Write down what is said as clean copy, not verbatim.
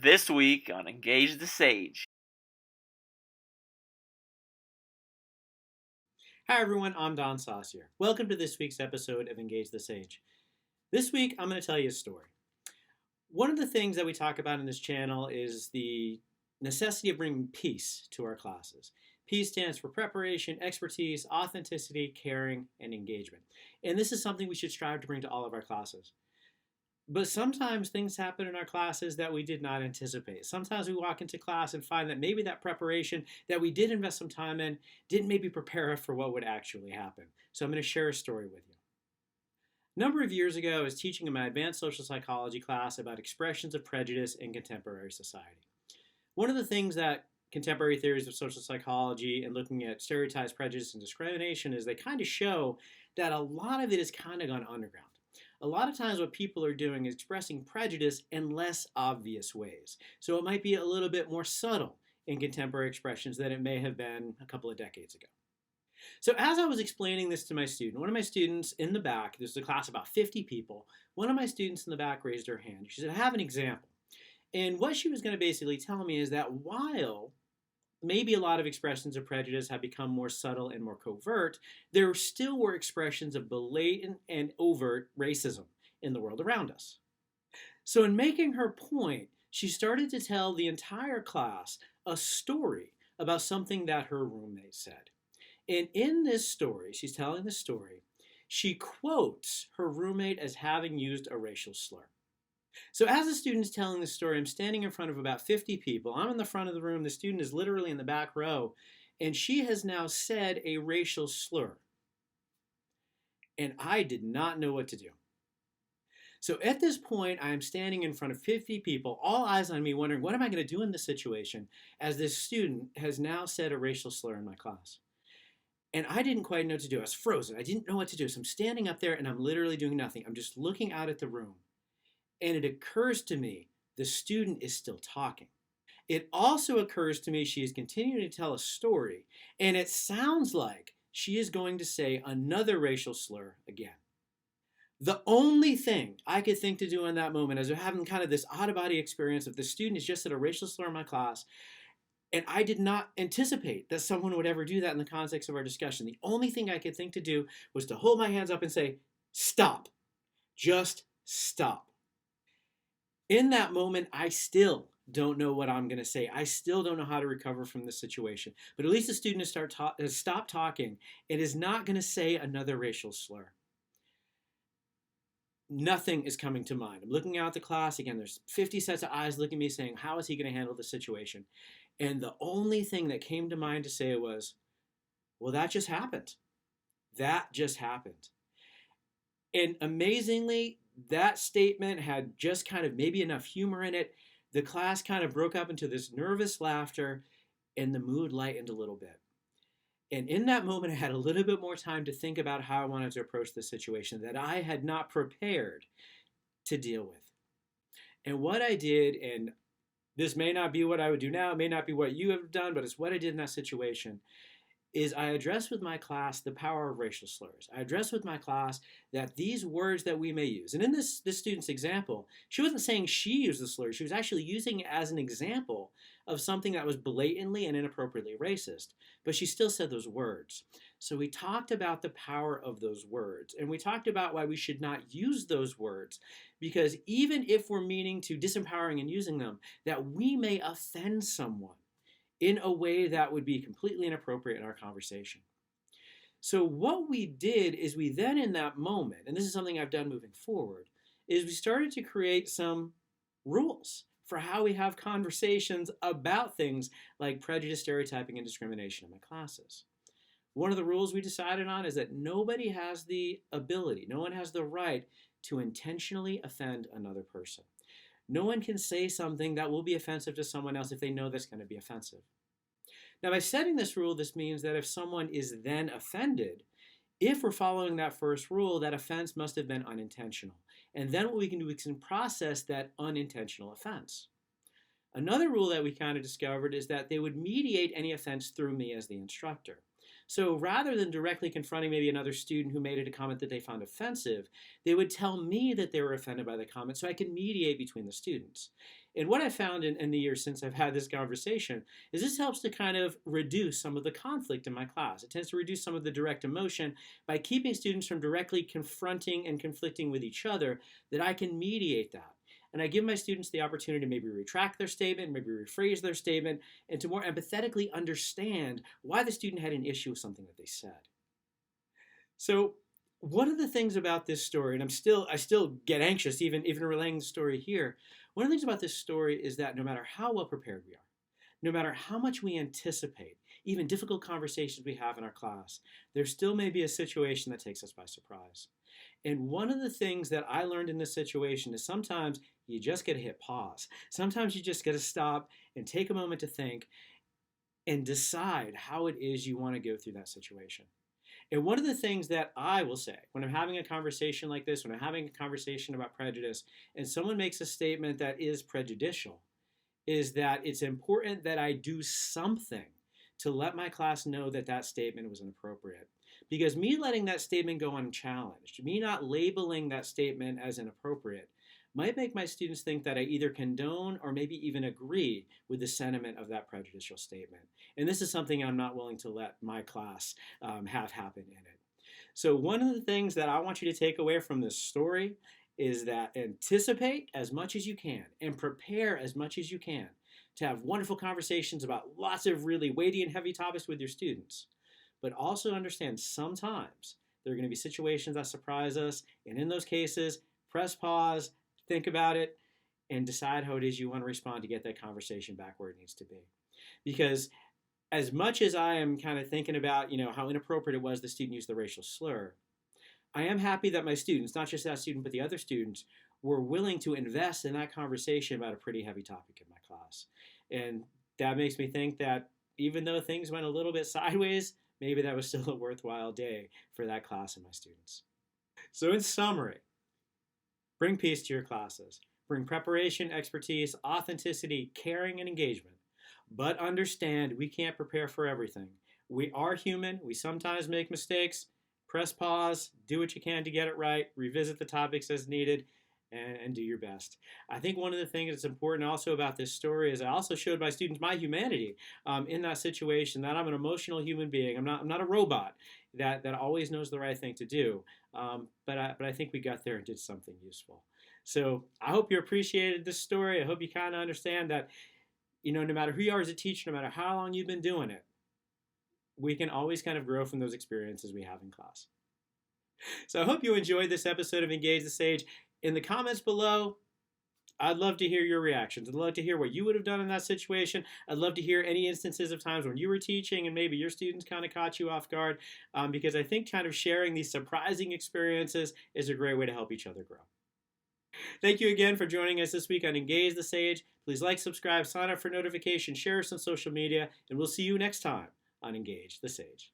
This week on Engage the Sage. Hi everyone, I'm Don Saucier. Welcome to this week's episode of Engage the Sage. This week I'm going to tell you a story. One of the things that we talk about in this channel is the necessity of bringing peace to our classes. Peace stands for preparation, expertise, authenticity, caring, and engagement. And this is something we should strive to bring to all of our classes. But sometimes things happen in our classes that we did not anticipate. Sometimes we walk into class and find that maybe that preparation that we did invest some time in didn't maybe prepare us for what would actually happen. So I'm going to share a story with you. A number of years ago, I was teaching in my advanced social psychology class about expressions of prejudice in contemporary society. One of the things that contemporary theories of social psychology and looking at stereotypes, prejudice, and discrimination is they kind of show that a lot of it has kind of gone underground. A lot of times what people are doing is expressing prejudice in less obvious ways. So it might be a little bit more subtle in contemporary expressions than it may have been a couple of decades ago. So as I was explaining this to my student, one of my students in the back, this is a class of about 50 people, one of my students in the back raised her hand. She said, I have an example. And what she was going to basically tell me is that while maybe a lot of expressions of prejudice have become more subtle and more covert, there still were expressions of blatant and overt racism in the world around us. So in making her point, she started to tell the entire class a story about something that her roommate said. And in this story, she's telling the story, she quotes her roommate as having used a racial slur. So as the student's telling the story, I'm standing in front of about 50 people. I'm in the front of the room. The student is literally in the back row. And she has now said a racial slur. And I did not know what to do. So at this point, I am standing in front of 50 people, all eyes on me, wondering, what am I going to do in this situation as this student has now said a racial slur in my class? And I didn't quite know what to do. I was frozen. I didn't know what to do. So I'm standing up there and I'm literally doing nothing. I'm just looking out at the room. And it occurs to me the student is still talking. It also occurs to me she is continuing to tell a story, and it sounds like she is going to say another racial slur again. The only thing I could think to do in that moment, as we're having kind of this out-of-body experience of the student has just said a racial slur in my class, and I did not anticipate that someone would ever do that in the context of our discussion. The only thing I could think to do was to hold my hands up and say, stop. Just stop. In that moment, I still don't know what I'm going to say. I still don't know how to recover from this situation. But at least the student has stopped talking and is not going to say another racial slur. Nothing is coming to mind. I'm looking out at the class. Again, there's 50 sets of eyes looking at me saying, how is he going to handle the situation? And the only thing that came to mind to say was, well, that just happened. That just happened. And amazingly, that statement had just kind of maybe enough humor in it. The class kind of broke up into this nervous laughter and the mood lightened a little bit. And in that moment, I had a little bit more time to think about how I wanted to approach the situation that I had not prepared to deal with. And what I did, and this may not be what I would do now, it may not be what you have done, but it's what I did in that situation, is I addressed with my class the power of racial slurs. I addressed with my class that these words that we may use, and in this student's example, she wasn't saying she used the slur, she was actually using it as an example of something that was blatantly and inappropriately racist, but she still said those words. So we talked about the power of those words, and we talked about why we should not use those words, because even if we're meaning to disempowering and using them, that we may offend someone in a way that would be completely inappropriate in our conversation. So what we did is we then in that moment, and this is something I've done moving forward, is we started to create some rules for how we have conversations about things like prejudice, stereotyping, and discrimination in my classes. One of the rules we decided on is that nobody has the ability, no one has the right to intentionally offend another person. No one can say something that will be offensive to someone else if they know that's going to be offensive. Now, by setting this rule, this means that if someone is then offended, if we're following that first rule, that offense must have been unintentional. And then what we can do, we can process that unintentional offense. Another rule that we kind of discovered is that they would mediate any offense through me as the instructor. So rather than directly confronting maybe another student who made it a comment that they found offensive, they would tell me that they were offended by the comment so I could mediate between the students. And what I found in the years since I've had this conversation is this helps to kind of reduce some of the conflict in my class. It tends to reduce some of the direct emotion by keeping students from directly confronting and conflicting with each other, that I can mediate that. And I give my students the opportunity to maybe retract their statement, maybe rephrase their statement, and to more empathetically understand why the student had an issue with something that they said. So one of the things about this story, and I still get anxious even relaying the story here, one of the things about this story is that no matter how well prepared we are, no matter how much we anticipate, even difficult conversations we have in our class, there still may be a situation that takes us by surprise. And one of the things that I learned in this situation is sometimes you just got to hit pause. Sometimes you just got to stop and take a moment to think and decide how it is you want to go through that situation. And one of the things that I will say when I'm having a conversation like this, when I'm having a conversation about prejudice, and someone makes a statement that is prejudicial, is that it's important that I do something to let my class know that that statement was inappropriate. Because me letting that statement go unchallenged, me not labeling that statement as inappropriate, might make my students think that I either condone or maybe even agree with the sentiment of that prejudicial statement. And this is something I'm not willing to let my class have happen in it. So one of the things that I want you to take away from this story is that anticipate as much as you can and prepare as much as you can to have wonderful conversations about lots of really weighty and heavy topics with your students. But also understand sometimes there are going to be situations that surprise us, and in those cases, press pause, think about it, and decide how it is you want to respond to get that conversation back where it needs to be. Because as much as I am kind of thinking about, how inappropriate it was the student used the racial slur, I am happy that my students, not just that student, but the other students, were willing to invest in that conversation about a pretty heavy topic in my class. And that makes me think that even though things went a little bit sideways, maybe that was still a worthwhile day for that class and my students. So in summary, bring peace to your classes. Bring preparation, expertise, authenticity, caring, and engagement. But understand we can't prepare for everything. We are human. We sometimes make mistakes. Press pause, do what you can to get it right, revisit the topics as needed, and do your best. I think one of the things that's important also about this story is I also showed my students my humanity in that situation, that I'm an emotional human being. I'm not a robot that always knows the right thing to do. But I think we got there and did something useful. So I hope you appreciated this story. I hope you kind of understand that, no matter who you are as a teacher, no matter how long you've been doing it, we can always kind of grow from those experiences we have in class. So I hope you enjoyed this episode of Engage the Sage. In the comments below, I'd love to hear your reactions. I'd love to hear what you would have done in that situation. I'd love to hear any instances of times when you were teaching and maybe your students kind of caught you off guard, because I think kind of sharing these surprising experiences is a great way to help each other grow. Thank you again for joining us this week on Engage the Sage. Please like, subscribe, sign up for notifications, share us on social media, and we'll see you next time on Engage the Sage.